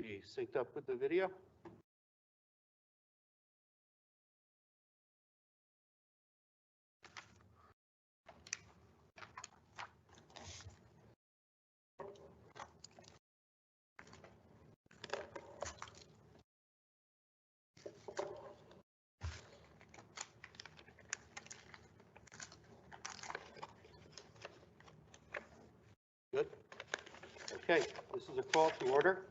Be synced up with the video. Good. Okay, this is a call to order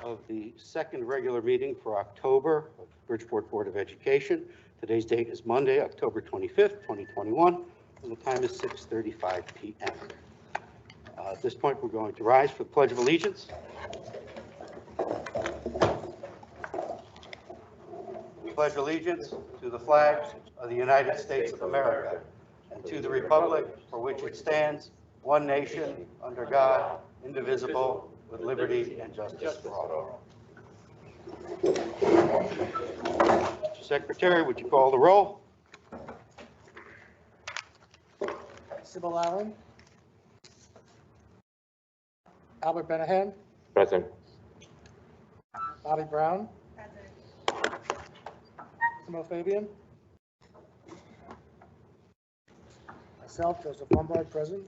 of the second regular meeting for October of Bridgeport Board of Education. Today's date is Monday, October 25th, 2021, and the time is 6:35 p.m. At this point, we're going to rise for the Pledge of Allegiance. Pledge allegiance to the flag of the United States of America and to the republic for which it stands, one nation, under God, indivisible, with liberty and justice for all. Mr. Secretary, would you call the roll? Sybil Allen. Albert Benahan. Present. Bobby Brown. Present. Fabian. Myself, Joseph Lombard, present.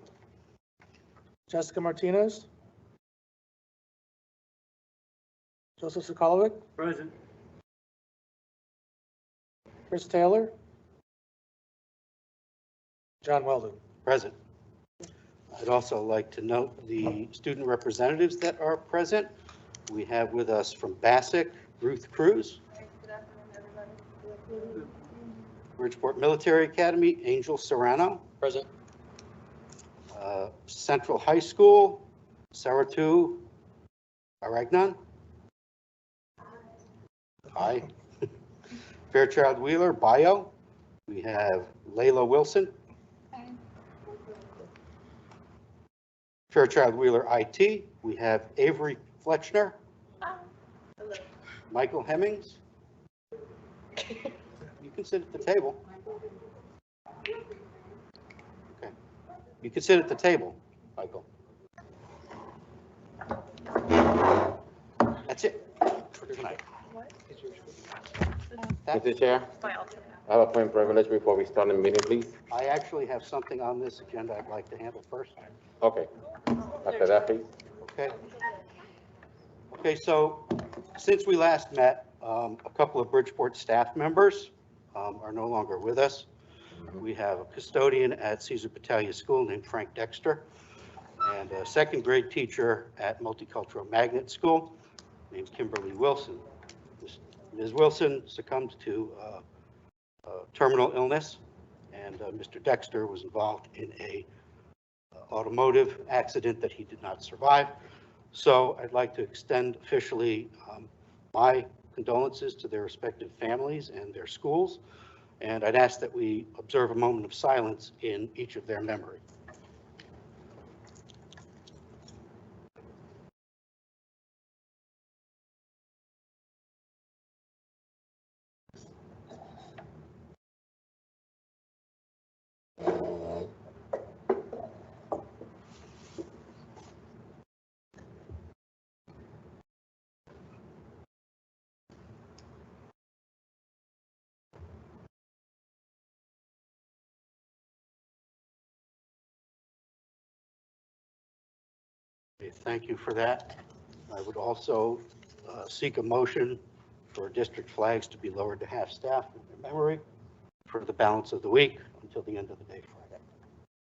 Jessica Martinez. Joseph Sokolovic. Present. Chris Taylor. John Weldon. Present. I'd also like to note the student representatives that are present. We have with us from Bassick, Ruth Cruz. Good afternoon, everybody. Bridgeport Military Academy, Angel Serrano. Present. Central High School, Saratu Aragnan. Hi. Fairchild Wheeler, Bio. We have Layla Wilson. Hi. Fairchild Wheeler IT. We have Avery Fletchner. Hello. Michael Hemmings. You can sit at the table. Okay. You can sit at the table, Michael. That's it for tonight. What? Mr. Chair, My alternate. I have a point of privilege before we start the meeting, please. I actually have something on this agenda I'd like to handle first. Okay. After that, please. Okay. Okay, so since we last met, a couple of Bridgeport staff members are no longer with us. We have a custodian at Caesar Battaglia School named Frank Dexter, and a second grade teacher at Multicultural Magnet School named Kimberly Wilson. Ms. Wilson succumbed to terminal illness, and Mr. Dexter was involved in a automotive accident that he did not survive. So I'd like to extend officially my condolences to their respective families and their schools, and I'd ask that we observe a moment of silence in each of their memory. Okay, thank you for that. I would also seek a motion for district flags to be lowered to half-staff in their memory for the balance of the week until the end of the day Friday.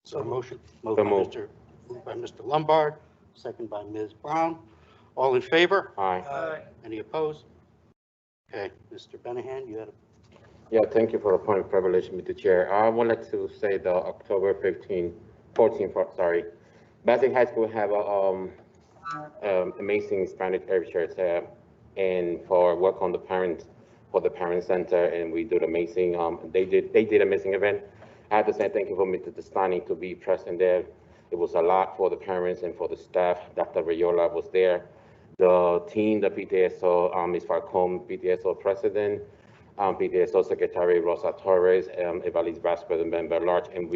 So motion moved by Mr. Lombard, second by Ms. Brown. All in favor? Aye. Any opposed? Okay, Mr. Benahan, you had a Yeah, thank you for the point of privilege, Mr. Chair. I would like to say the October 14th, sorry. Bassick High School have a amazing Spanish heritage and for work on the parent, for the parent center, and we did amazing, they did amazing event. I have to say thank you for Mr. Destani to be present there. It was a lot for the parents and for the staff. Dr. Rayola was there. The team, the PTSO, Ms. Falcone, PTSO president, PTSO secretary Rosa Torres, Evalis Vasquez, and member large, and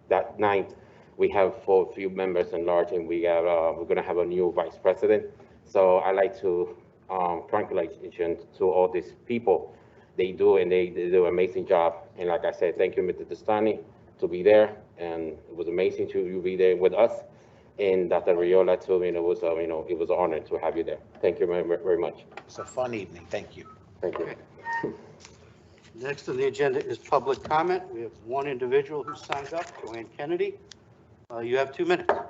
that night, we have few members in large, and we're gonna have a new vice president. So I like to congratulations to all these people. They do, and they do an amazing job. And like I said, thank you, Mr. Testani, to be there. And it was amazing to you be there with us. And Dr. Riola too, it was, it was an honor to have you there. Thank you very, very much. It's a fun evening. Thank you. Thank you. Next on the agenda is public comment. We have one individual who signed up, Joanne Kennedy. You have 2 minutes. Good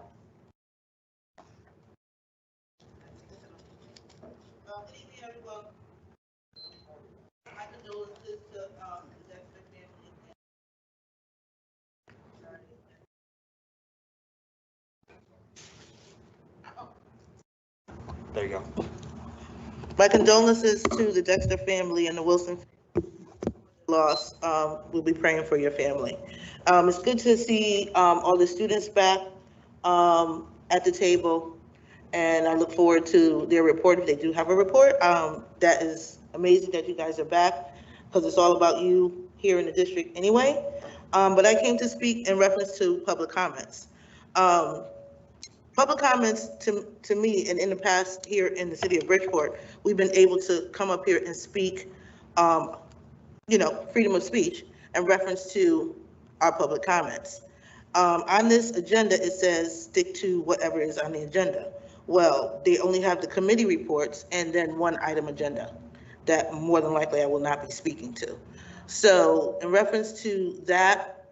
evening, everyone. My condolences to the Dexter family. There you go. My condolences to the Dexter family and the Wilson loss. We'll be praying for your family. It's good to see all the students back at the table, and I look forward to their report if they do have a report. That is amazing that you guys are back, because it's all about you here in the district anyway. But I came to speak in reference to public comments. Public comments to me, and in the past here in the city of Bridgeport, we've been able to come up here and speak, freedom of speech in reference to our public comments. On this agenda, it says stick to whatever is on the agenda. Well, they only have the committee reports and then one item agenda that more than likely I will not be speaking to. So in reference to that,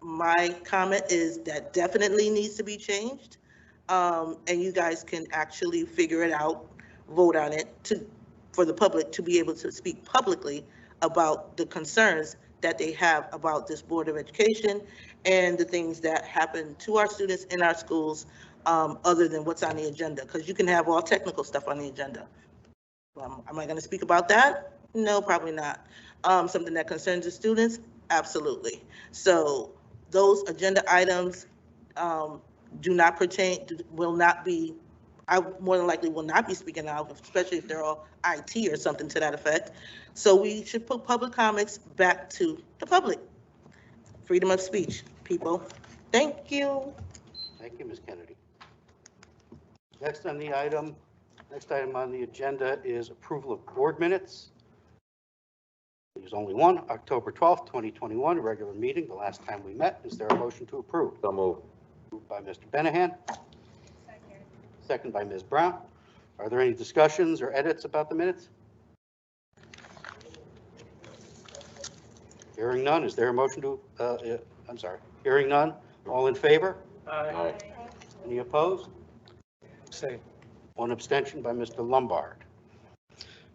my comment is that definitely needs to be changed. And you guys can actually figure it out, vote on it for the public to be able to speak publicly about the concerns that they have about this Board of Education and the things that happen to our students in our schools, other than what's on the agenda, because you can have all technical stuff on the agenda. Am I going to speak about that? No, probably not. Something that concerns the students? Absolutely. So those agenda items do not pertain, will not be, I more than likely will not be speaking out, especially if they're all IT or something to that effect. So we should put public comments back to the public. Freedom of speech, people. Thank you. Thank you, Ms. Kennedy. Next item on the agenda is approval of board minutes. There's only one, October 12th, 2021, regular meeting, the last time we met. Is there a motion to approve? So move. Moved by Mr. Benahan. Second by Ms. Brown. Are there any discussions or edits about the minutes? Hearing none, is there a motion to, hearing none, all in favor? Aye. Any opposed? Say. One abstention by Mr. Lombard.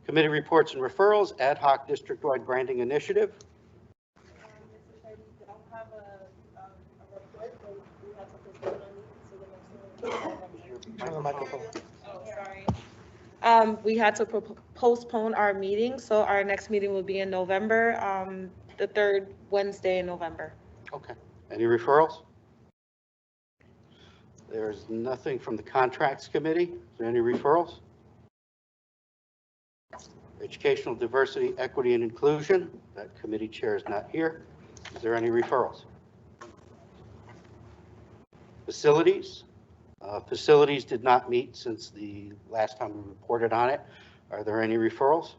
Committee reports and referrals, ad hoc district-wide branding initiative. Mr. Chair, we don't have a report, but we have something going on, so the next one. Turn the microphone. Oh, sorry. We had to postpone our meeting, so our next meeting will be in November, the third Wednesday in November. Okay. Any referrals? There's nothing from the contracts committee. Is there any referrals? Educational diversity, equity, and inclusion. That committee chair is not here. Is there any referrals? Facilities. Facilities did not meet since the last time we reported on it. Are there any referrals?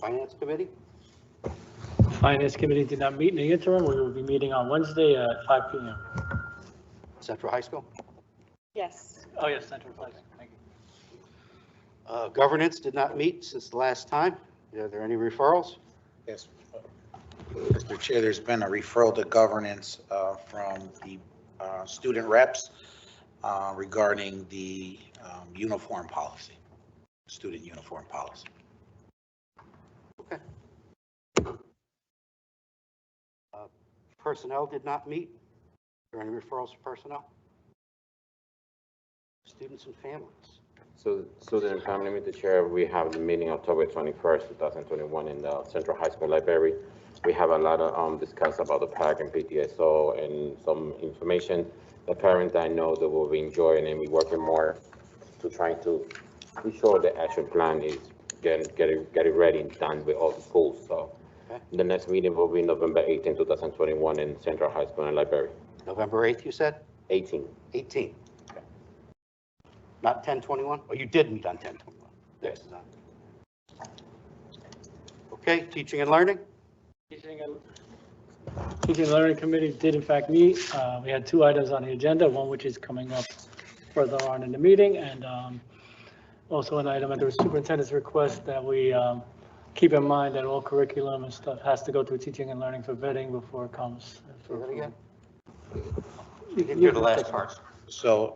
Finance committee. Finance Committee did not meet in the interim. We will be meeting on Wednesday at 5 p.m. Central High School. Yes. Oh, yes, Central Place. Thank you. Governance did not meet since the last time. Are there any referrals? Yes. Mr. Chair, there's been a referral to governance from the student reps regarding the uniform policy, student uniform policy. Okay. Personnel did not meet. Are there any referrals to personnel? Students and families. So, student and family, Mr. Chair, we have the meeting October 21st, 2021 in the Central High School Library. We have a lot of discuss about the PAC and PTSO and some information. The parents I know that will be enjoying and be working more to try to be sure the action plan is get it ready and done with all the schools. So the next meeting will be November 18, 2021 in Central High School and Library. November 8th, you said? 18. 18. Not 10/21? Oh, you did meet on 10/21. Yes. Okay, teaching and learning? Teaching and Learning Committee did in fact meet. We had 2 items on the agenda, one which is coming up further on in the meeting, and also an item at the superintendent's request that we keep in mind that all curriculum and stuff has to go through teaching and learning for vetting before it comes. Say that again? You didn't hear the last part. So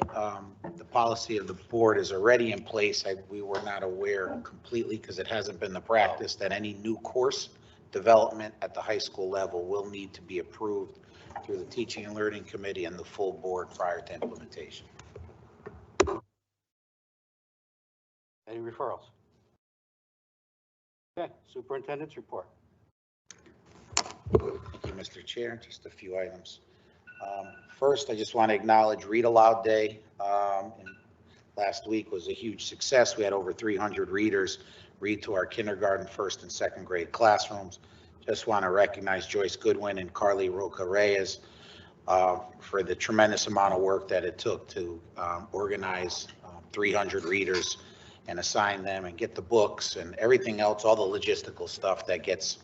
the policy of the board is already in place. We were not aware completely because it hasn't been the practice that any new course development at the high school level will need to be approved through the Teaching and Learning Committee and the full board prior to implementation. Any referrals? Okay, superintendent's report. Thank you, Mr. Chair. Just a few items. First, I just want to acknowledge Read Aloud Day. Last week was a huge success. We had over 300 readers read to our kindergarten, first and second grade classrooms. Just want to recognize Joyce Goodwin and Carly Roca Reyes for the tremendous amount of work that it took to organize 300 readers and assign them and get the books and everything else, all the logistical stuff that gets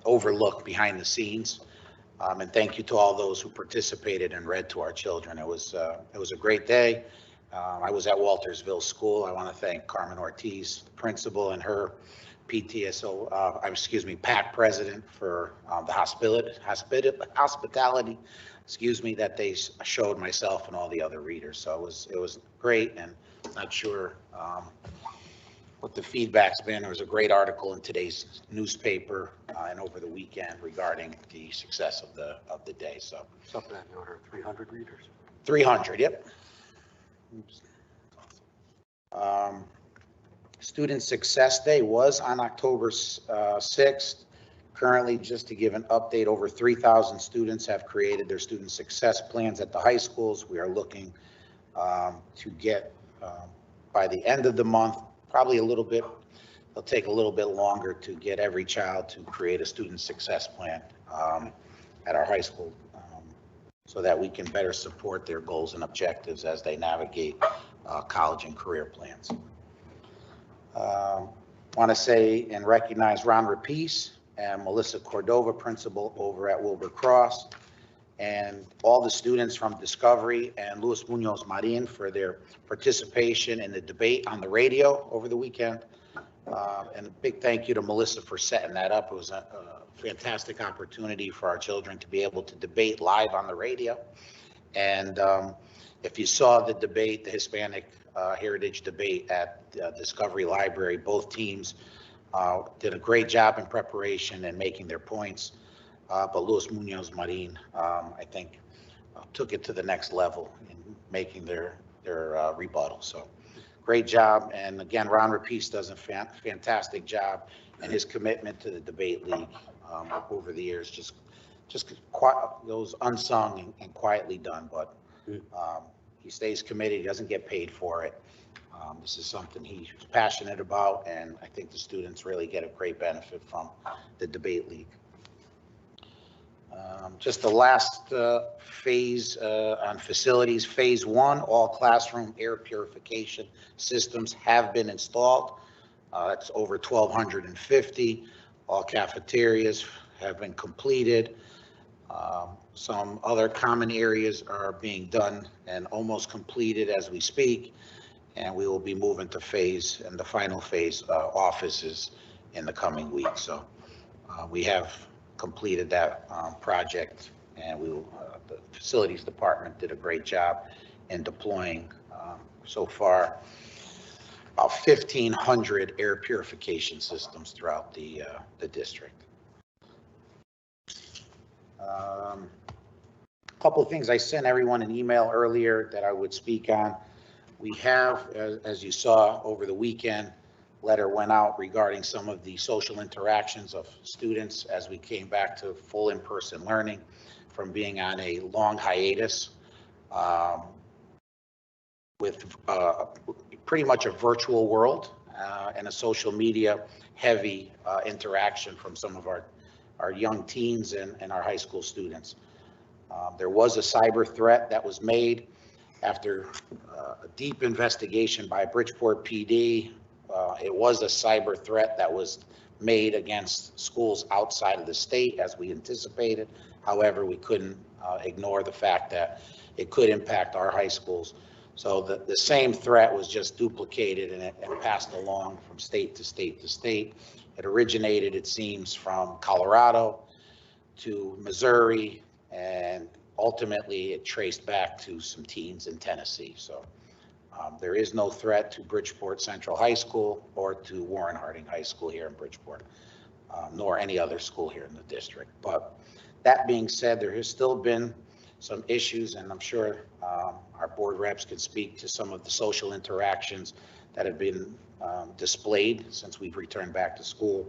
overlooked behind the scenes. And thank you to all those who participated and read to our children. It was a great day. I was at Waltersville School. I want to thank Carmen Ortiz, the principal, and her PAC president for the hospitality, that they showed myself and all the other readers. So it was great, and not sure what the feedback's been. There was a great article in today's newspaper and over the weekend regarding the success of the day. So Something in the order of 300 readers. 300, yep. Student Success Day was on October 6th. Currently, just to give an update, over 3,000 students have created their student success plans at the high schools. We are looking to get, by the end of the month, probably it'll take a little bit longer to get every child to create a student success plan at our high school so that we can better support their goals and objectives as they navigate college and career plans. Want to say and recognize Ron Rapice and Melissa Cordova, principal over at Wilbur Cross, and all the students from Discovery and Luis Munoz Marin for their participation in the debate on the radio over the weekend. And a big thank you to Melissa for setting that up. It was a fantastic opportunity for our children to be able to debate live on the radio. And if you saw the debate, the Hispanic Heritage debate at Discovery Library, both teams did a great job in preparation and making their points. But Luis Munoz Marin, I think, took it to the next level in making their rebuttal. So great job. And again, Ron Rapice does a fantastic job, and his commitment to the debate league over the years, just those unsung and quietly done, but he stays committed. He doesn't get paid for it. This is something he's passionate about, and I think the students really get a great benefit from the debate league. Just the last phase on facilities, phase 1, all classroom air purification systems have been installed. That's over 1,250. All cafeterias have been completed. Some other common areas are being done and almost completed as we speak. And we will be moving to the final phase offices in the coming weeks. So we have completed that project, and the facilities department did a great job in deploying so far about 1,500 air purification systems throughout the district. A couple of things I sent everyone an email earlier that I would speak on. We have, as you saw over the weekend, letter went out regarding some of the social interactions of students as we came back to full in-person learning from being on a long hiatus with pretty much a virtual world and a social media heavy interaction from some of our young teens and our high school students. There was a cyber threat that was made after a deep investigation by Bridgeport PD. It was a cyber threat that was made against schools outside of the state, as we anticipated. However, we couldn't ignore the fact that it could impact our high schools. So the same threat was just duplicated and passed along from state to state to state. It originated, it seems, from Colorado to Missouri, and ultimately it traced back to some teens in Tennessee. So there is no threat to Bridgeport Central High School or to Warren Harding High School here in Bridgeport, nor any other school here in the district. But that being said, there has still been some issues, and I'm sure our board reps can speak to some of the social interactions that have been displayed since we've returned back to school.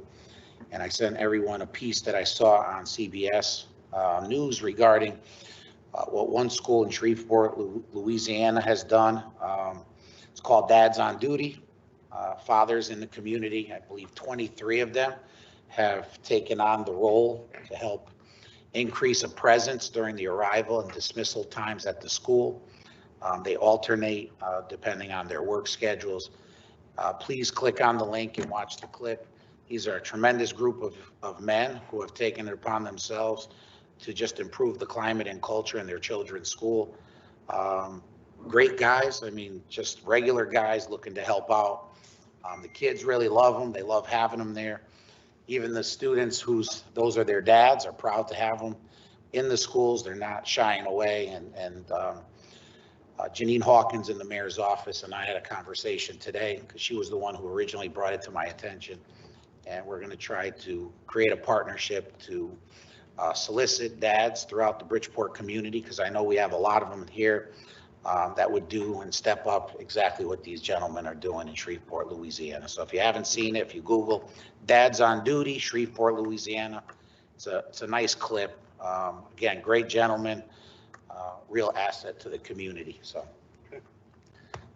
And I sent everyone a piece that I saw on CBS News regarding what one school in Shreveport, Louisiana has done. It's called Dads on Duty. Fathers in the community, I believe 23 of them, have taken on the role to help increase a presence during the arrival and dismissal times at the school. They alternate depending on their work schedules. Please click on the link and watch the clip. These are a tremendous group of men who have taken it upon themselves to just improve the climate and culture in their children's school. Great guys, I mean, just regular guys looking to help out. The kids really love them. They love having them there. Even the students those are their dads are proud to have them in the schools. They're not shying away. And Janine Hawkins in the mayor's office and I had a conversation today because she was the one who originally brought it to my attention. And we're going to try to create a partnership to solicit dads throughout the Bridgeport community, because I know we have a lot of them here that would do and step up exactly what these gentlemen are doing in Shreveport, Louisiana. So if you haven't seen it, if you Google Dads on Duty, Shreveport, Louisiana, it's a nice clip. Again, great gentlemen, real asset to the community. So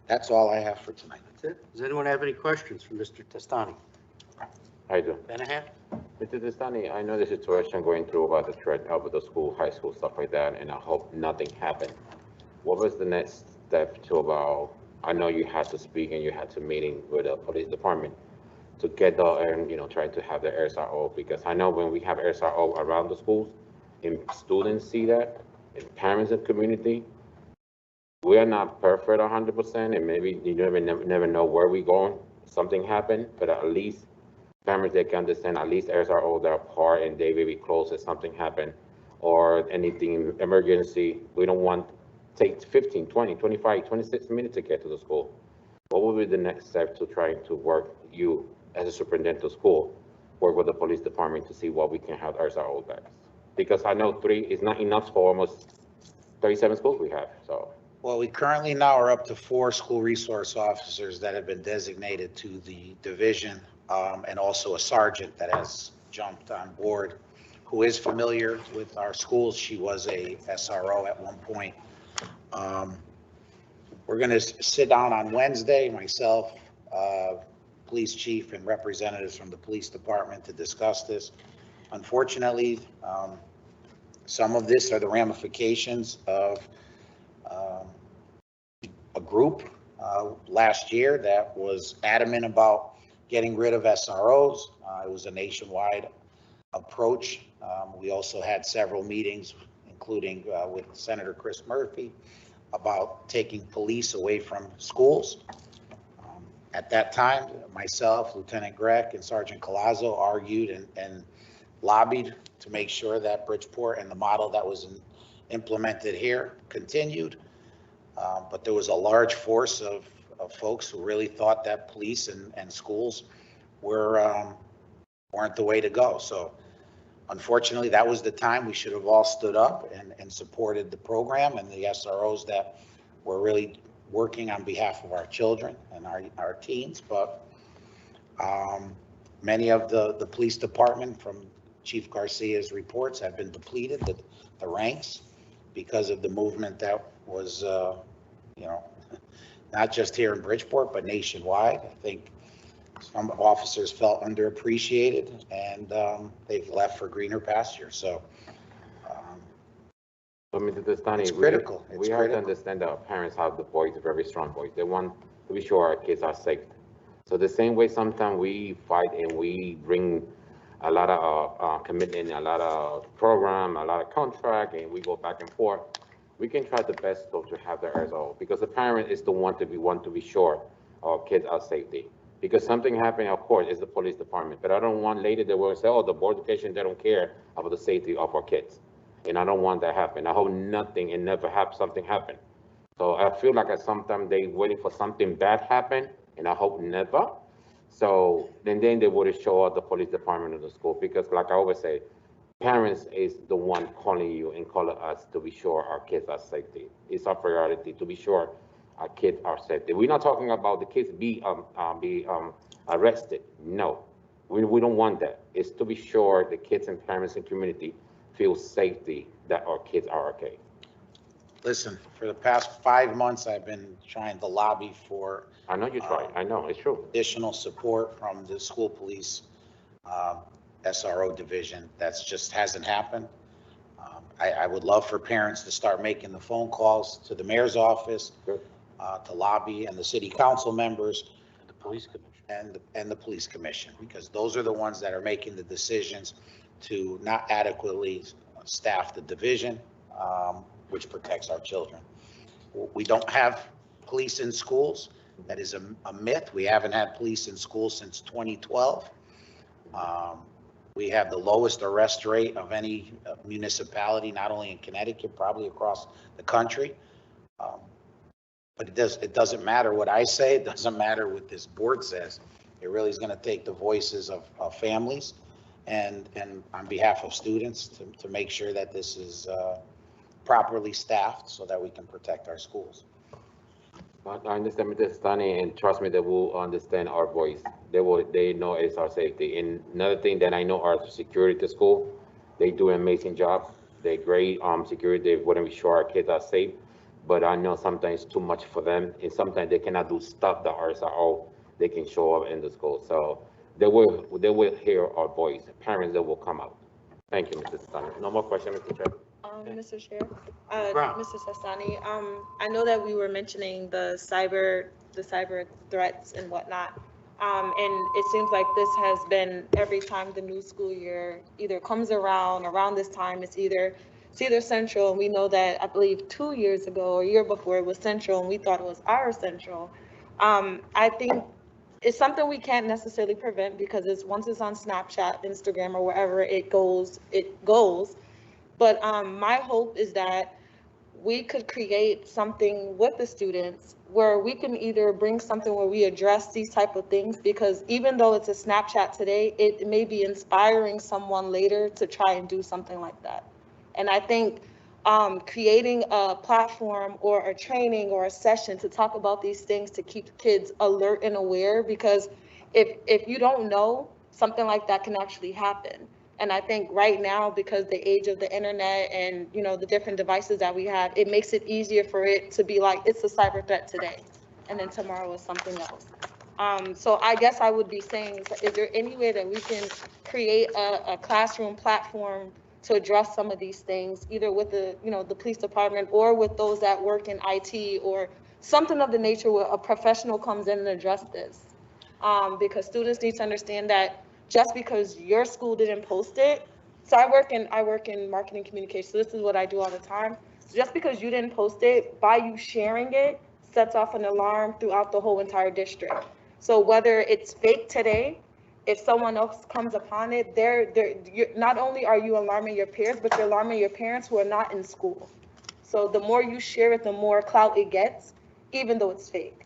that's all I have for tonight. That's it. Does anyone have any questions for Mr. Testani? I do. Benahan? Mr. Destani, I know the situation going through about the threat of the school, high school, stuff like that, and I hope nothing happened. What was the next step to about, I know you had to speak and you had to meeting with the police department to get the, and try to have the SRO, because I know when we have SRO around the schools and students see that, and parents and community, we are not perfect 100%, and maybe you never know where we're going. Something happened, but at least families, they can understand at least SRO, they're apart and they will be close if something happened or anything emergency. We don't want take 15, 20, 25, 26 minutes to get to the school. What would be the next step to trying to work, you as a superintendent of school, work with the police department to see what we can have SRO back? Because I know 3 is not enough for almost 37 schools we have, so. Well, we currently now are up to 4 school resource officers that have been designated to the division, and also a sergeant that has jumped on board, who is familiar with our schools. She was a SRO at one point. We're going to sit down on Wednesday, myself, police chief, and representatives from the police department to discuss this. Unfortunately, some of this are the ramifications of a group last year that was adamant about getting rid of SROs. It was a nationwide approach. We also had several meetings, including with Senator Chris Murphy, about taking police away from schools. At that time, myself, Lieutenant Grech, and Sergeant Collazo argued and lobbied to make sure that Bridgeport and the model that was implemented here continued. But there was a large force of folks who really thought that police and schools weren't the way to go. So unfortunately, that was the time we should have all stood up and supported the program and the SROs that were really working on behalf of our children and our teens. But many of the police department, from Chief Garcia's reports, have been depleted, the ranks, because of the movement that was, not just here in Bridgeport, but nationwide. I think some officers felt underappreciated, and they've left for greener pastures. So So, Mr. Testani, It's critical. we It's have to critical. understand that our parents have the voice, very strong voice. They want to be sure our kids are safe. So the same way sometimes we fight and we bring a lot of commitment, a lot of program, a lot of contract, and we go back and forth. We can try the best though to have the result because the parent is the one to be sure our kids are safety. Because something happened, of course, it's the police department. But I don't want later they will say, oh, the board of education, they don't care about the safety of our kids. And I don't want that to happen. I hope nothing and never have something happen. So I feel like at sometimes they waiting for something bad happen, and I hope never. So then they would show up the police department of the school because, like I always say, parents is the one calling you and calling us to be sure our kids are safety. It's our priority to be sure our kids are safety. We're not talking about the kids be arrested. No, we don't want that. It's to be sure the kids and parents and community feel safety that our kids are okay. Listen, for the past 5 months, I've been trying to lobby for I know you try. I know, it's true. additional support from the school police SRO division. That's just hasn't happened. I would love for parents to start making the phone calls to the mayor's office, Good. to lobby, and the city council members, The police commission. and the police commission, because those are the ones that are making the decisions to not adequately staff the division, which protects our children. We don't have police in schools. That is a myth. We haven't had police in schools since 2012. We have the lowest arrest rate of any municipality, not only in Connecticut, probably across the country. But it doesn't matter what I say. It doesn't matter what this board says. It really is going to take the voices of families and on behalf of students to make sure that this is properly staffed so that we can protect our schools. But I understand Mr. Stani, and trust me, they will understand our voice. They know it's our safety. And another thing that I know, our security at the school, they do an amazing job. They're great, security, they want to be sure our kids are safe. But I know sometimes too much for them, and sometimes they cannot do stuff that SRO, they can show up in the school. So they will hear our voice. Parents, they will come out. Thank you, Mr. Stani. No more questions, Mr. Chair. Mr. Chair, Brown. Mr. Sestani, I know that we were mentioning the cyber threats and whatnot. And it seems like this has been every time the new school year either comes around this time, it's either Central, and we know that I believe 2 years ago or a year before it was Central, and we thought it was our Central. I think it's something we can't necessarily prevent because once it's on Snapchat, Instagram, or wherever it goes. But my hope is that we could create something with the students where we can either bring something where we address these type of things, because even though it's a Snapchat today, it may be inspiring someone later to try and do something like that. And I think creating a platform or a training or a session to talk about these things to keep kids alert and aware, because if you don't know, something like that can actually happen. And I think right now, because the age of the internet and, the different devices that we have, it makes it easier for it to be like, it's a cyber threat today, and then tomorrow is something else. So I guess I would be saying, is there any way that we can create a classroom platform to address some of these things, either with the police department or with those that work in IT or something of the nature where a professional comes in and address this? Because students need to understand that just because your school didn't post it, so I work in marketing communication, so this is what I do all the time. So just because you didn't post it, by you sharing it, sets off an alarm throughout the whole entire district. So whether it's fake today, if someone else comes upon it, not only are you alarming your peers, but you're alarming your parents who are not in school. So the more you share it, the more clout it gets, even though it's fake.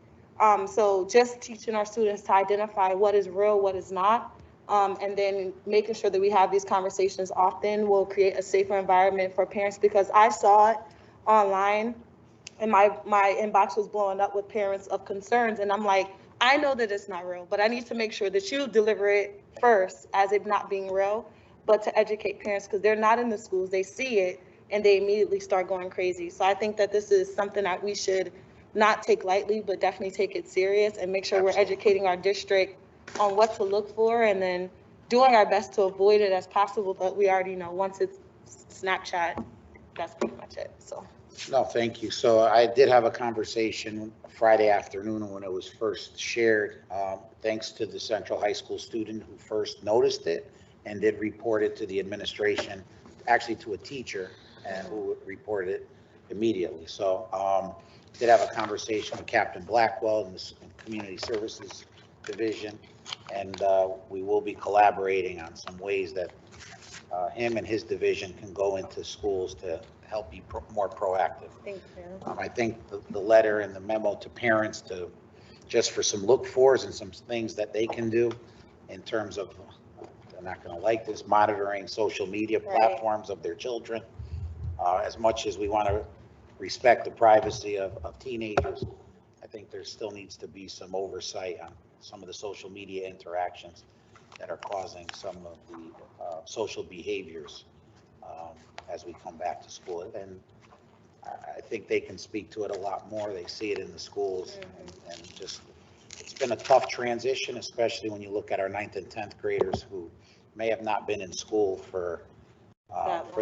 So just teaching our students to identify what is real, what is not, and then making sure that we have these conversations often will create a safer environment for parents, because I saw it online and my inbox was blowing up with parents of concerns, and I'm like, I know that it's not real, but I need to make sure that you deliver it first as it not being real, but to educate parents, because they're not in the schools, they see it and they immediately start going crazy. So I think that this is something that we should not take lightly, but definitely take it serious and make sure we're educating our district on what to look for, and then doing our best to avoid it as possible. But we already know once it's Snapchat, that's pretty much it, so. No, thank you. So I did have a conversation Friday afternoon when it was first shared. Thanks to the Central High School student who first noticed it and did report it to the administration, actually to a teacher, and who reported it immediately. So did have a conversation with Captain Blackwell in the Community Services Division, and we will be collaborating on some ways that him and his division can go into schools to help be more proactive. Thank you. I think the letter and the memo to parents to, just for some look-fors and some things that they can do in terms of, they're not going to like this, monitoring social media platforms of their children. As much as we want to respect the privacy of teenagers, I think there still needs to be some oversight on some of the social media interactions that are causing some of the social behaviors as we come back to school. And I think they can speak to it a lot more. They see it in the schools, and just, it's been a tough transition, especially when you look at our 9th and 10th graders who may have not been in school for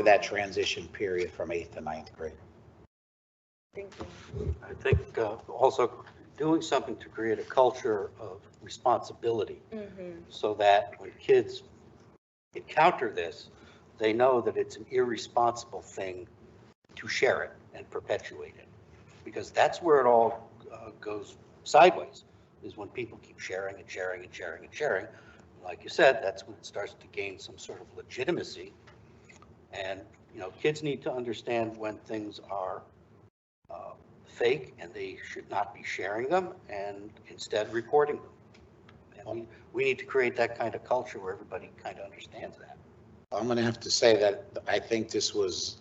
that transition period from 8th to 9th grade. Thank you. I think also doing something to create a culture of responsibility so that when kids encounter this, they know that it's an irresponsible thing to share it and perpetuate it. Because that's where it all goes sideways, is when people keep sharing and sharing and sharing and sharing. Like you said, that's when it starts to gain some sort of legitimacy. And, you know, kids need to understand when things are fake and they should not be sharing them, and instead reporting them. And we need to create that kind of culture where everybody kind of understands that. I'm going to have to say that I think this was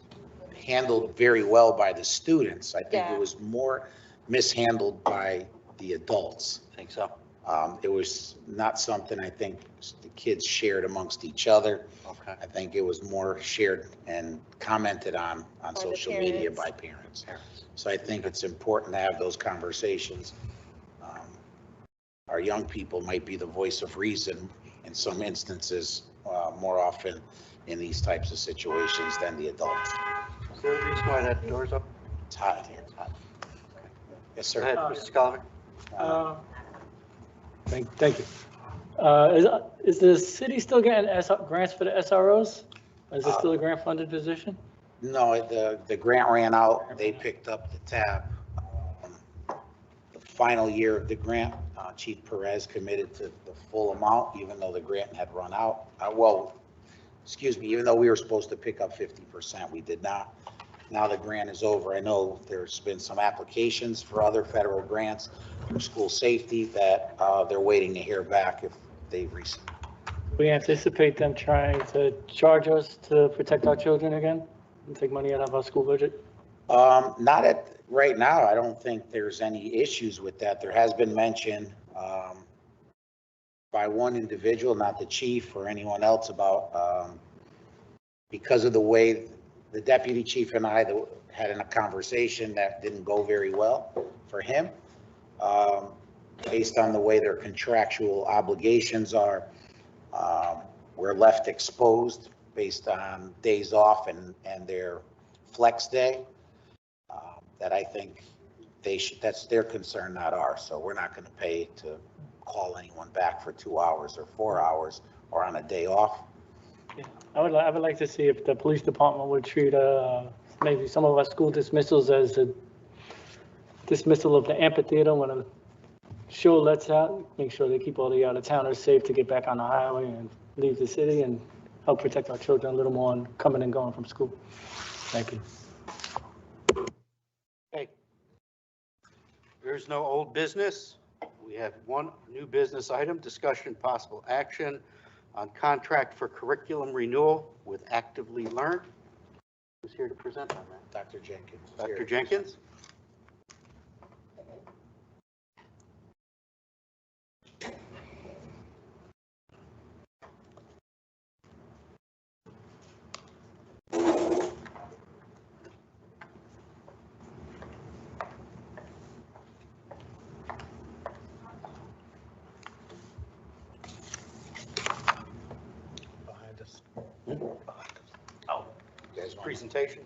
handled very well by the students. I think it was more mishandled by the adults. I think so. It was not something I think the kids shared amongst each other. Okay. I think it was more shared and commented on social media by parents. So I think it's important to have those conversations. Our young people might be the voice of reason in some instances, more often in these types of situations than the adults. Is there a reason why that door's up? It's hot here. It's hot. Yes, Go ahead, sir. Mr. Sculliver. Thank you. Is the city still getting grants for the SROs? Is it still a grant funded position? No, the grant ran out. They picked up the tab. The final year of the grant, Chief Perez committed to the full amount, even though the grant had run out. Even though we were supposed to pick up 50%, we did not. Now the grant is over. I know there's been some applications for other federal grants for school safety that they're waiting to hear back if they receive. We anticipate them trying to charge us to protect our children again and take money out of our school budget? Not at right now. I don't think there's any issues with that. There has been mention by one individual, not the chief or anyone else, about because of the way the deputy chief and I had a conversation that didn't go very well for him, based on the way their contractual obligations are. We're left exposed based on days off and their flex day. That I think that's their concern, not ours. So we're not going to pay to call anyone back for 2 hours or 4 hours or on a day off. Yeah. I would like to see if the police department would treat maybe some of our school dismissals as a dismissal of the amphitheater when a show lets out. Make sure they keep all the out-of-towners safe to get back on the highway and leave the city, and help protect our children a little more on coming and going from school. Thank you. Okay. There's no old business. We have one new business item, discussion possible action on contract for curriculum renewal with Actively Learn. Who's here to present on that? Dr. Jenkins. Dr. Jenkins? Behind us. Oh, You guys want- presentation.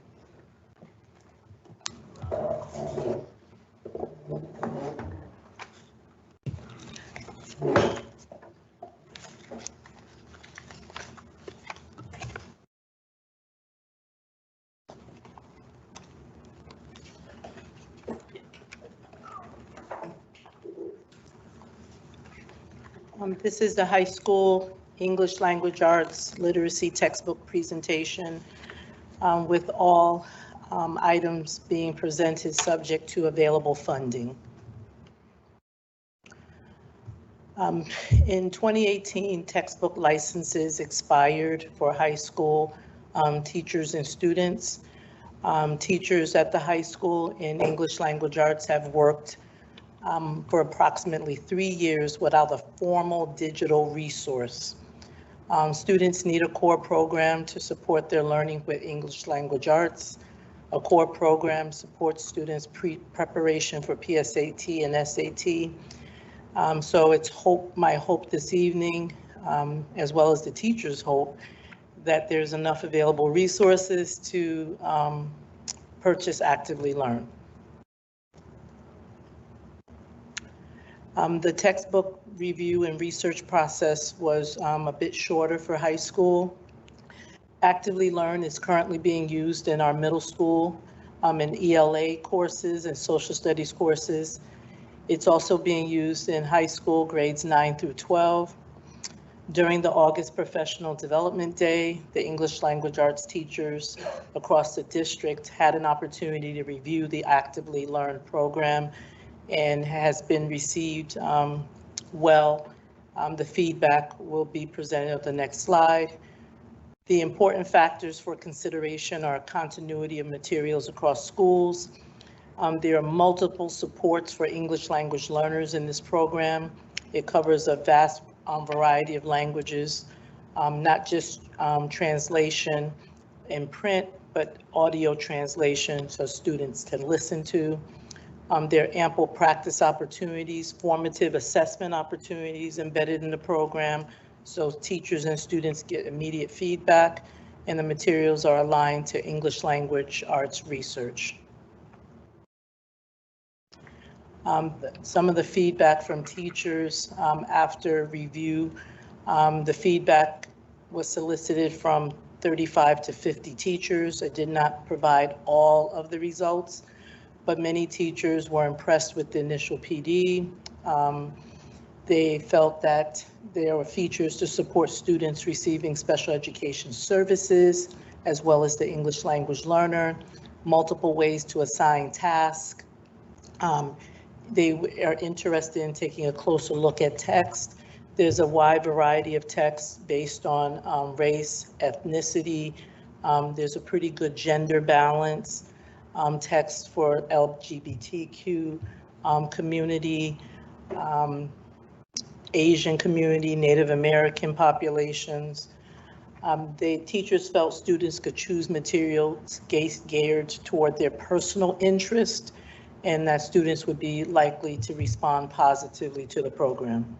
This is the high school English language arts literacy textbook presentation with all items being presented subject to available funding. In 2018, textbook licenses expired for high school teachers and students. Teachers at the high school in English language arts have worked for approximately 3 years without a formal digital resource. Students need a core program to support their learning with English language arts. A core program supports students' preparation for PSAT and SAT. So it's my hope this evening, as well as the teachers' hope, that there's enough available resources to purchase Actively Learn. The textbook review and research process was a bit shorter for high school. Actively Learn is currently being used in our middle school in ELA courses and social studies courses. It's also being used in high school grades 9 through 12. During the August Professional Development Day, the English language arts teachers across the district had an opportunity to review the Actively Learn program and has been received well. The feedback will be presented on the next slide. The important factors for consideration are continuity of materials across schools. There are multiple supports for English language learners in this program. It covers a vast variety of languages, not just translation in print, but audio translation so students can listen to. There are ample practice opportunities, formative assessment opportunities embedded in the program, so teachers and students get immediate feedback, and the materials are aligned to English language arts research. Some of the feedback from teachers after review, the feedback was solicited from 35 to 50 teachers. I did not provide all of the results, but many teachers were impressed with the initial PD. They felt that there were features to support students receiving special education services, as well as the English language learner, multiple ways to assign tasks. They are interested in taking a closer look at text. There's a wide variety of texts based on race, ethnicity. There's a pretty good gender balance. Text for LGBTQ community, Asian community, Native American populations. The teachers felt students could choose materials geared toward their personal interest, and that students would be likely to respond positively to the program.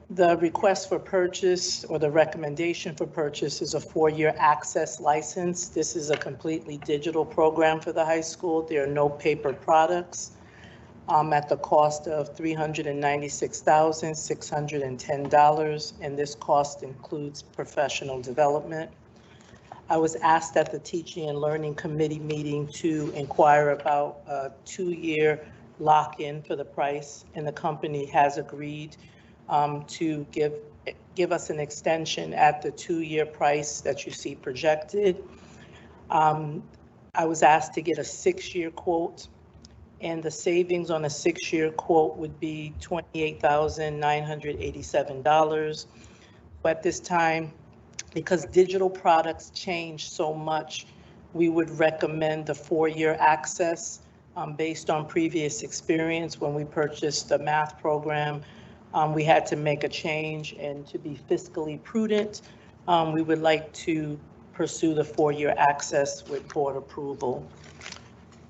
The request for purchase or the recommendation for purchase is a 4-year access license. This is a completely digital program for the high school. There are no paper products at the cost of $396,610, and this cost includes professional development. I was asked at the Teaching and Learning Committee meeting to inquire about a 2-year lock-in for the price, and the company has agreed to give us an extension at the 2-year price that you see projected. I was asked to get a 6-year quote, and the savings on a 6-year quote would be $28,987. But at this time, because digital products change so much, we would recommend the 4-year access based on previous experience. When we purchased the math program, we had to make a change, and to be fiscally prudent, we would like to pursue the 4-year access with board approval.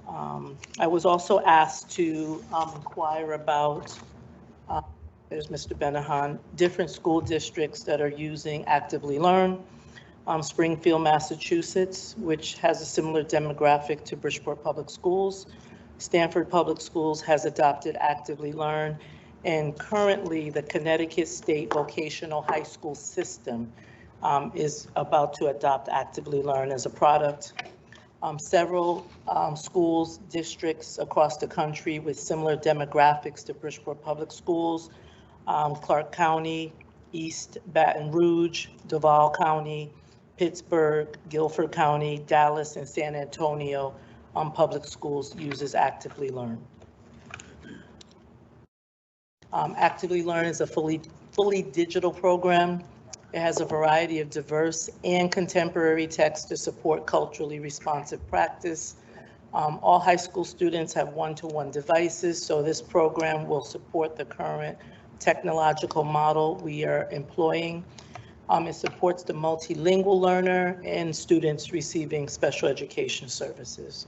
I was also asked to inquire about, there's Mr. Benahan, different school districts that are using Actively Learn. Springfield, Massachusetts, which has a similar demographic to Bridgeport Public Schools. Stanford Public Schools has adopted Actively Learn, and currently the Connecticut State Vocational High School System is about to adopt Actively Learn as a product. Several schools, districts across the country with similar demographics to Bridgeport Public Schools, Clark County, East Baton Rouge, Duval County, Pittsburgh, Guilford County, Dallas, and San Antonio public schools uses Actively Learn. Actively Learn is a fully digital program. It has a variety of diverse and contemporary texts to support culturally responsive practice. All high school students have one-to-one devices, so this program will support the current technological model we are employing. It supports the multilingual learner and students receiving special education services.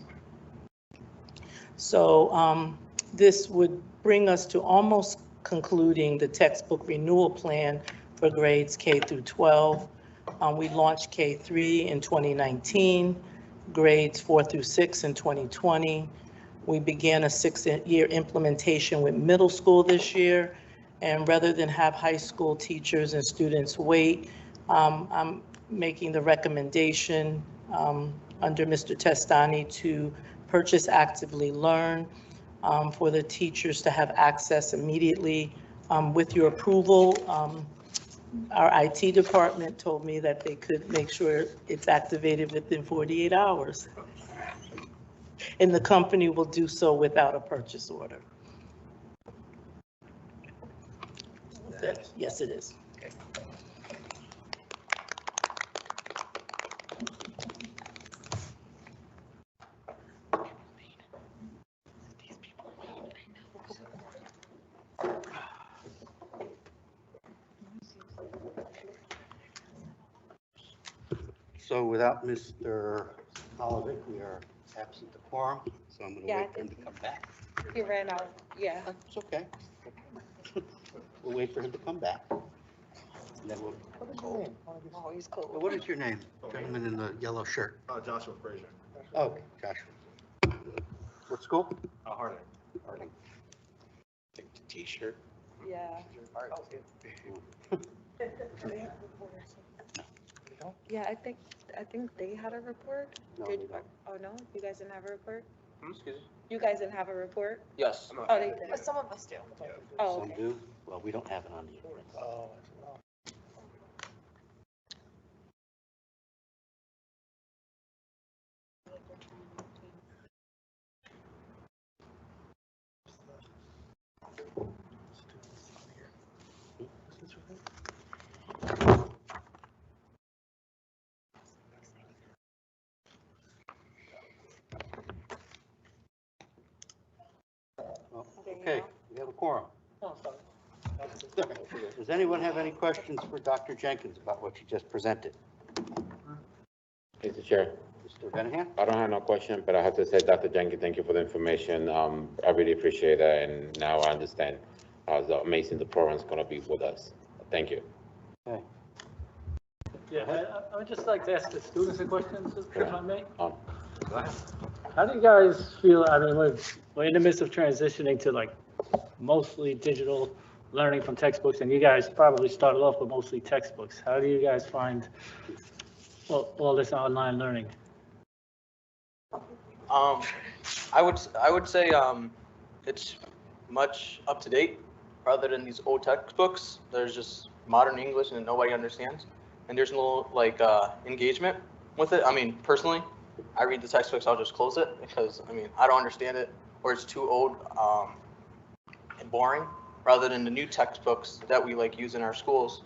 So this would bring us to almost concluding the textbook renewal plan for grades K through 12. We launched K3 in 2019, grades 4 through 6 in 2020. We began a 6-year implementation with middle school this year. And rather than have high school teachers and students wait, I'm making the recommendation under Mr. Testani to purchase Actively Learn for the teachers to have access immediately. With your approval, our IT department told me that they could make sure it's activated within 48 hours. And the company will do so without a purchase order. Yes, it is. So without Mr. Holovic, we are absent the quorum, so I'm going to Yeah, I wait for him to come back. He ran out, yeah. It's okay. We'll wait for him to come back. And then we'll, Oh, he's cool. what is your name? Gentleman in the yellow shirt. Joshua Frazier. Oh, Joshua. What school? Harding. Harding. T-shirt. Yeah. Yeah, I think they had a report. No, Did- we don't. Oh, no? You guys didn't have a report? Excuse me? You guys didn't have a report? Yes. Oh, they did. Some of us do. Oh, Some okay. do. Well, we don't have it on the agenda. Oh, Well, There you okay, go. we have a quorum. oh, sorry. Does anyone have any questions for Dr. Jenkins about what she just presented? Mr. Chair, Mr. Benahan? I don't have no question, but I have to say, Dr. Jenkins, thank you for the information. I really appreciate that, and now I understand how amazing the program is going to be with us. Thank you. Okay. Yeah, I would just like to ask the students a question, if I may. Um, How do you guys feel, I mean, we're in the midst of transitioning to like mostly digital learning from textbooks, and you guys probably started off with mostly textbooks. How do you guys find all this online learning? I would say it's much up to date rather than these old textbooks. There's just modern English and nobody understands, and there's no like engagement with it. I mean, personally, I read the textbooks, I'll just close it because I mean I don't understand it or it's too old and boring. Rather than the new textbooks that we like use in our schools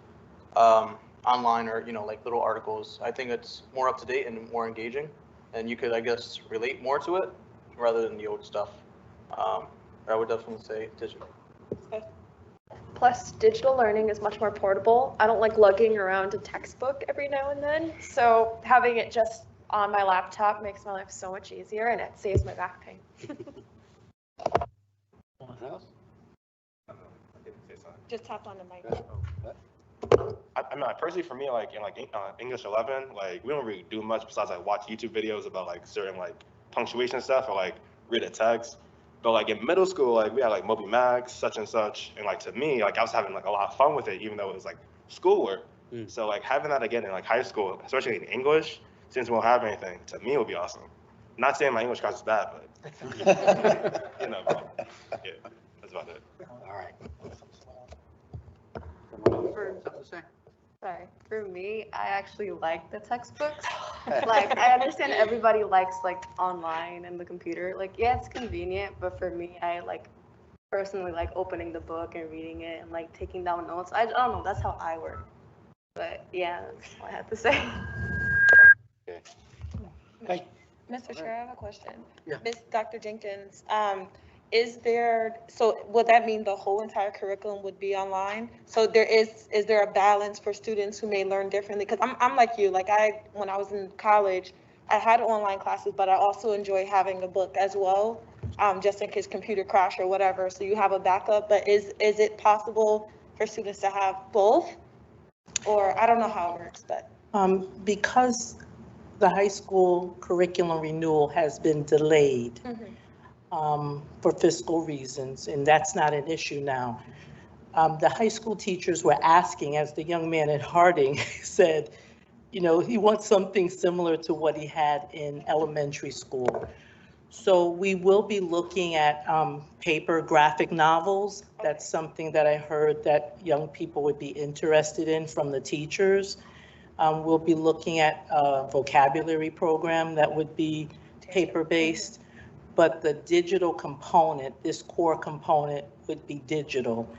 online or like little articles. I think it's more up to date and more engaging, and you could I guess relate more to it rather than the old stuff. I would definitely say digital. Plus, digital learning is much more portable. I don't like lugging around a textbook every now and then. So having it just on my laptop makes my life so much easier and it saves my back pain. Anyone else? Just tap on the mic. I mean, personally, for me, like in English 11, like we don't really do much besides like watch YouTube videos about like certain like punctuation stuff or like read a text. But like in middle school, like we had like Moby Max, such and such, and like to me, like I was having like a lot of fun with it, even though it was like schoolwork. So like having that again in like high school, especially in English, since we don't have anything, to me would be awesome. Not saying my English class is bad, but you know, yeah, that's about it. All right. Something to say? Sorry, for me, I actually like the textbooks. Like, I understand everybody likes like online and the computer. Like, yeah, it's convenient, but for me, I like personally like opening the book and reading it and like taking down notes. I don't know, that's how I work. But yeah, that's all I have to say. Okay. Mr. Chair, I have a question. Yeah. Dr. Jenkins, is there, so would that mean the whole entire curriculum would be online? So is there a balance for students who may learn differently? Because I'm like you, like when I was in college, I had online classes, but I also enjoy having a book as well, just in case computer crash or whatever, so you have a backup. But is it possible for students to have both? Or I don't know how it works, but. Because the high school curriculum renewal has been delayed for fiscal reasons, and that's not an issue now. The high school teachers were asking, as the young man at Harding said, you know, he wants something similar to what he had in elementary school. So we will be looking at paper graphic novels. That's something that I heard that young people would be interested in from the teachers. We'll be looking at a vocabulary program that would be paper-based, but the digital component, this core component, would be digital,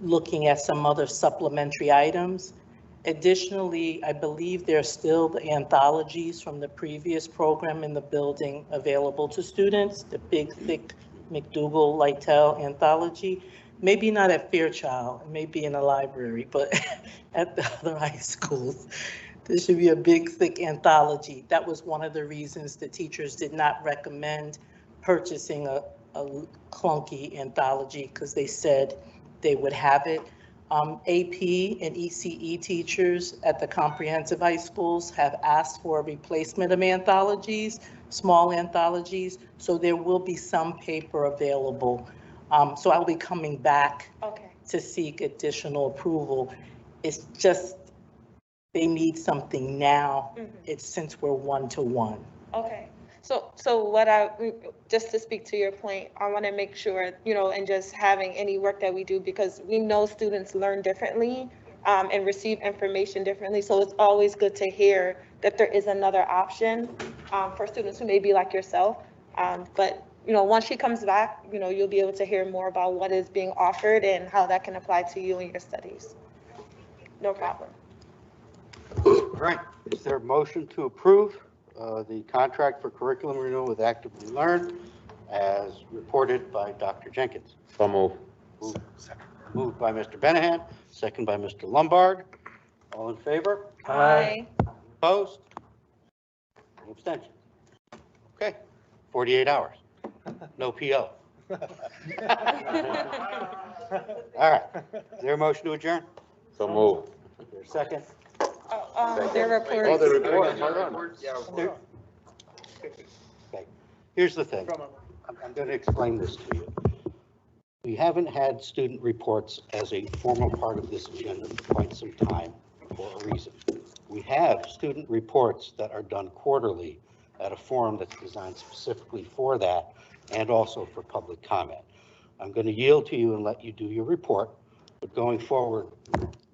looking at some other supplementary items. Additionally, I believe there's still the anthologies from the previous program in the building available to students, the big, thick McDougall Lytell anthology. Maybe not at Fairchild, maybe in a library, but at the other high schools. There should be a big, thick anthology. That was one of the reasons the teachers did not recommend purchasing a clunky anthology, because they said they would have it. AP and ECE teachers at the comprehensive high schools have asked for a replacement of anthologies, small anthologies, so there will be some paper available. So I'll be coming back to seek additional approval. It's just, they need something now. It's since we're one-to-one. Okay. So just to speak to your point, I want to make sure, you know, and just having any work that we do, because we know students learn differently and receive information differently. So it's always good to hear that there is another option for students who may be like yourself. But, you know, once she comes back, you know, you'll be able to hear more about what is being offered and how that can apply to you and your studies. No problem. All right. Is there a motion to approve the contract for curriculum renewal with Actively Learn as reported by Dr. Jenkins? So move. Moved by Mr. Benahan, second by Mr. Lombard. All in favor? Aye. Opposed? Any abstentions? Okay, 48 hours. No PO. All right. Is there a motion to adjourn? So move. Is there a second? Their report. Oh, the report. Hold on. Okay. Here's the thing. I'm going to explain this to you. We haven't had student reports as a formal part of this agenda for quite some time for a reason. We have student reports that are done quarterly at a forum that's designed specifically for that and also for public comment. I'm going to yield to you and let you do your report, but going forward,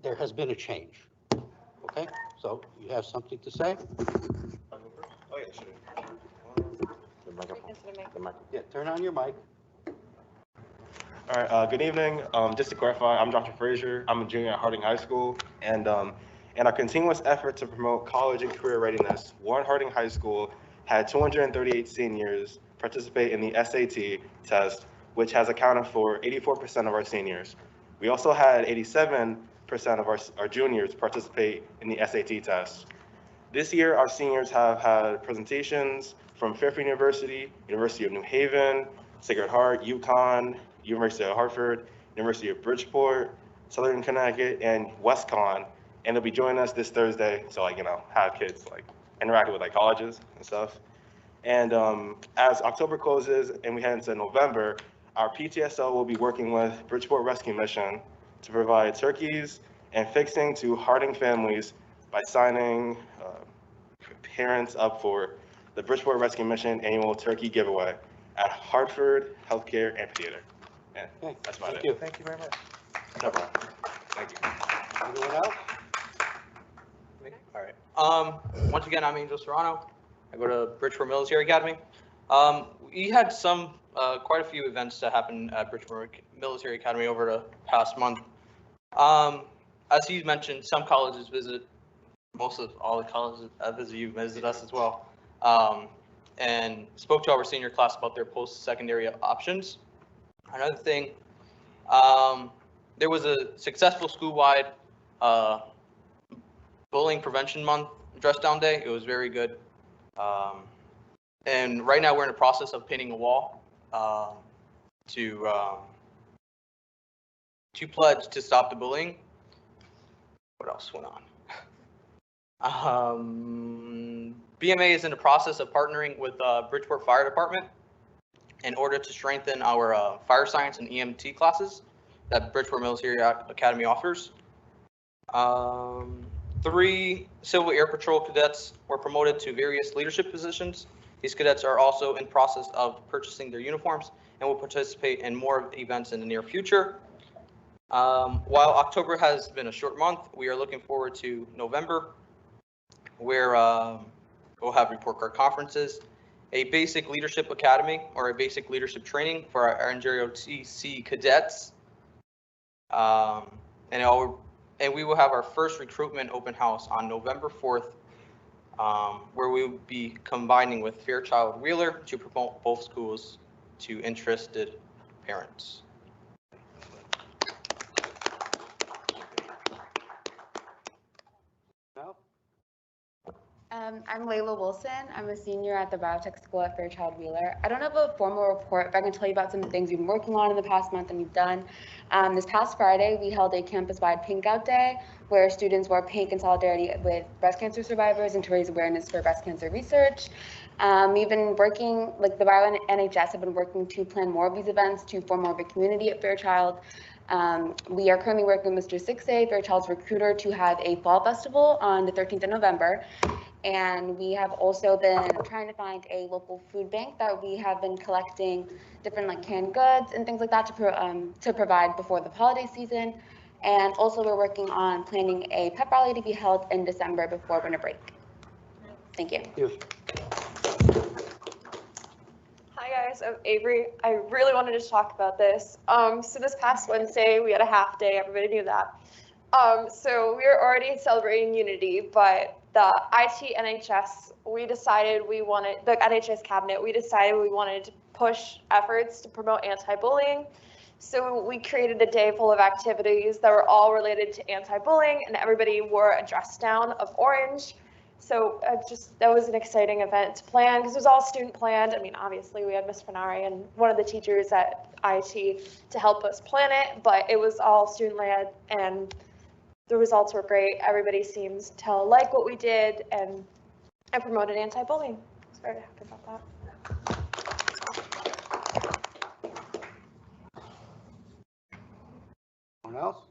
there has been a change. Okay, so you have something to say? Oh, yeah, sure. The microphone. Yeah, turn on your mic. All right, good evening. Just to clarify, I'm Dr. Frazier. I'm a junior at Harding High School, and in our continuous effort to promote college and career readiness, Warren Harding High School had 238 seniors participate in the SAT test, which has accounted for 84% of our seniors. We also had 87% of our juniors participate in the SAT test. This year, our seniors have had presentations from Fairfield University, University of New Haven, Sacred Heart, UConn, University of Hartford, University of Bridgeport, Southern Connecticut, and WestConn, and they'll be joining us this Thursday to, like, you know, have kids like interact with like colleges and stuff. And as October closes and we head into November, our PTSO will be working with Bridgeport Rescue Mission to provide turkeys and fixing to Harding families by signing parents up for the Bridgeport Rescue Mission Annual Turkey Giveaway at Hartford Healthcare Amphitheater. And Okay, that's about thank it. you. Thank you very much. No problem. Thank you. Anyone else? All right. Once again, I'm Angel Serrano. I go to Bridgeport Military Academy. We had quite a few events that happened at Bridgeport Military Academy over the past month. As you mentioned, some colleges visit, most of all the colleges I visit you visit us as well, and spoke to our senior class about their post-secondary options. Another thing, there was a successful school-wide Bullying Prevention Month dress down day. It was very good. And right now we're in the process of painting a wall to pledge to stop the bullying. What else went on? BMA is in the process of partnering with Bridgeport Fire Department in order to strengthen our fire science and EMT classes that Bridgeport Military Academy offers. 3 Civil Air Patrol cadets were promoted to various leadership positions. These cadets are also in process of purchasing their uniforms and will participate in more events in the near future. While October has been a short month, we are looking forward to November, where we'll have report card conferences, a basic leadership academy or a basic leadership training for our NJOTC cadets, and we will have our first recruitment open house on November 4th, where we will be combining with Fairchild Wheeler to promote both schools to interested parents. No? I'm Layla Wilson. I'm a senior at the Biotech School at Fairchild Wheeler. I don't have a formal report, but I can tell you about some of the things we've been working on in the past month and we've done. This past Friday, we held a campus-wide Pink Out Day where students wore pink in solidarity with breast cancer survivors and to raise awareness for breast cancer research. We've been working, like the Bio NHS have been working to plan more of these events to form more of a community at Fairchild. We are currently working with Mr. 6A, Fairchild's recruiter, to have a fall festival on the 13th of November. And we have also been trying to find a local food bank that we have been collecting different like canned goods and things like that to provide before the holiday season. And also we're working on planning a pep rally to be held in December before winter break. Thank you. Yes. Hi guys, I'm Avery. I really wanted to talk about this. So this past Wednesday, we had a half day, everybody knew that. So we were already celebrating Unity, but the IT NHS, the NHS cabinet, we decided we wanted to push efforts to promote anti-bullying. So we created a day full of activities that were all related to anti-bullying, and everybody wore a dress down of orange. So that was an exciting event to plan because it was all student planned. I mean, obviously we had Ms. Fenari and one of the teachers at IT to help us plan it, but it was all student led and the results were great. Everybody seems to like what we did and I promoted anti-bullying. I was very happy about that. Anyone else?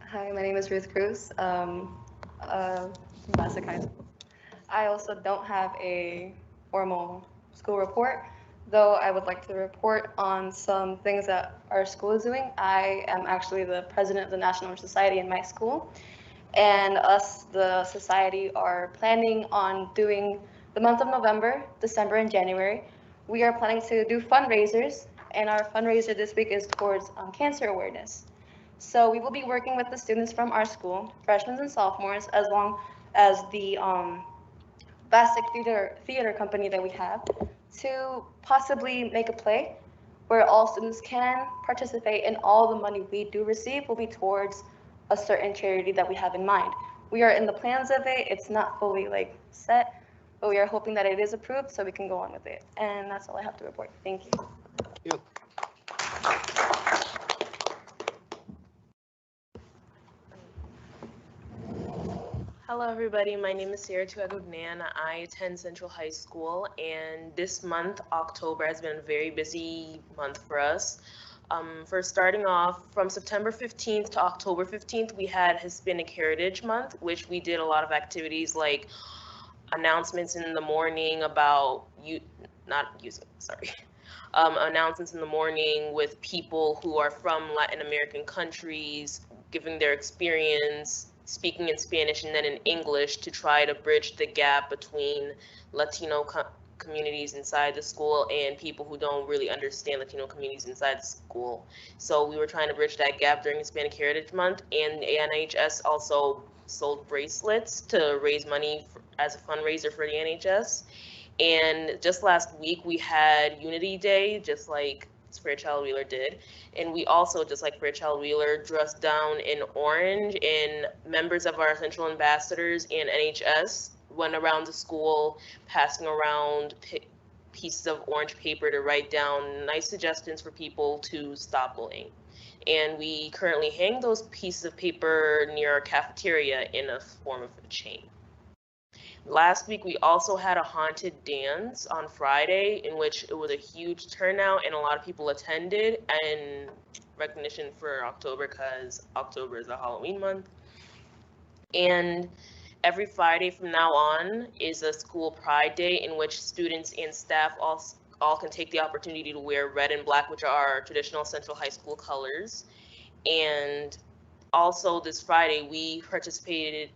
Hi, my name is Ruth Cruz, Classic High School. I also don't have a formal school report, though I would like to report on some things that our school is doing. I am actually the president of the National Honor Society in my school, and us, the society, are planning on doing the month of November, December, and January. We are planning to do fundraisers, and our fundraiser this week is towards cancer awareness. So we will be working with the students from our school, freshmen and sophomores, as long as the Basic theater company that we have, to possibly make a play where all students can participate, and all the money we do receive will be towards a certain charity that we have in mind. We are in the plans of it. It's not fully like set, but we are hoping that it is approved so we can go on with it. And that's all I have to report. Thank you. Thank you. Hello everybody, my name is Sarah Tuagognan. I attend Central High School, and this month, October, has been a very busy month for us. For starting off, from September 15th to October 15th, we had Hispanic Heritage Month, which we did a lot of activities like announcements in the morning about announcements in the morning with people who are from Latin American countries, giving their experience, speaking in Spanish and then in English to try to bridge the gap between Latino communities inside the school and people who don't really understand Latino communities inside the school. So we were trying to bridge that gap during Hispanic Heritage Month, and NHS also sold bracelets to raise money as a fundraiser for the NHS. And just last week we had Unity Day, just like Fairchild Wheeler did. And we also, just like Fairchild Wheeler, dressed down in orange, and members of our central ambassadors and NHS went around the school passing around pieces of orange paper to write down nice suggestions for people to stop bullying. And we currently hang those pieces of paper near our cafeteria in a form of a chain. Last week, we also had a haunted dance on Friday, in which it was a huge turnout and a lot of people attended, in recognition for October, because October is a Halloween month. And every Friday from now on is a school pride day, in which students and staff all can take the opportunity to wear red and black, which are our traditional Central High School colors. And also this Friday, we participated,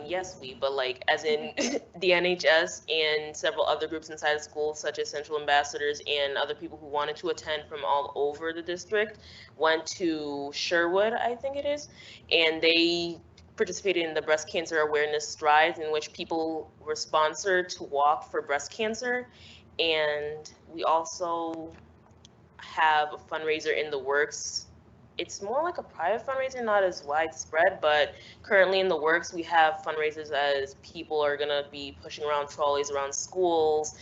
yes, but like, as in the NHS and several other groups inside the school, such as Central Ambassadors and other people who wanted to attend from all over the district, went to Sherwood, I think it is, and they participated in the breast cancer awareness strides, in which people were sponsored to walk for breast cancer. And we also have a fundraiser in the works. It's more like a private fundraiser, not as widespread, but currently in the works, we have fundraisers as people are gonna be pushing around trolleys around schools,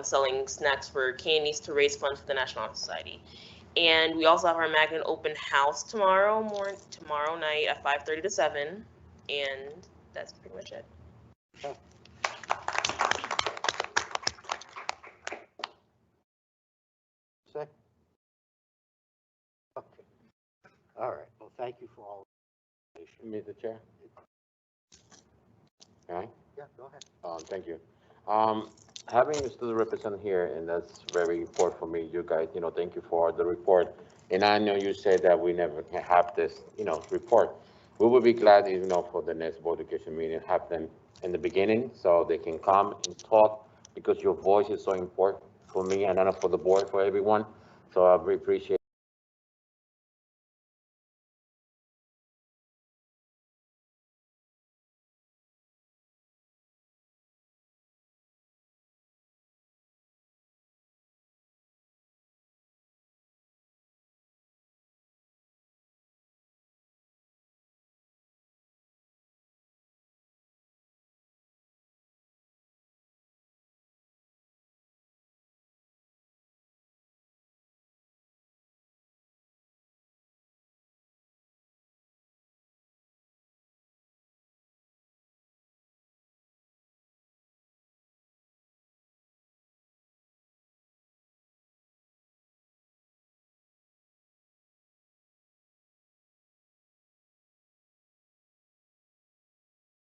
selling snacks for candies to raise funds for the National Honor Society. And we also have our Magnet open house tomorrow night at 5:30 to 7, and that's pretty much it. Say? Okay. All right. Well, thank you for all the information. Mr. Chair? All right. Yeah, go ahead. Thank you. Having the student representative here, and that's very important for me, you guys, thank you for the report. And I know you said that we never have this, report. We will be glad, for the next Board of Education meeting, have them in the beginning so they can come and talk, because your voice is so important for me and I know for the board, for everyone. So I really appreciate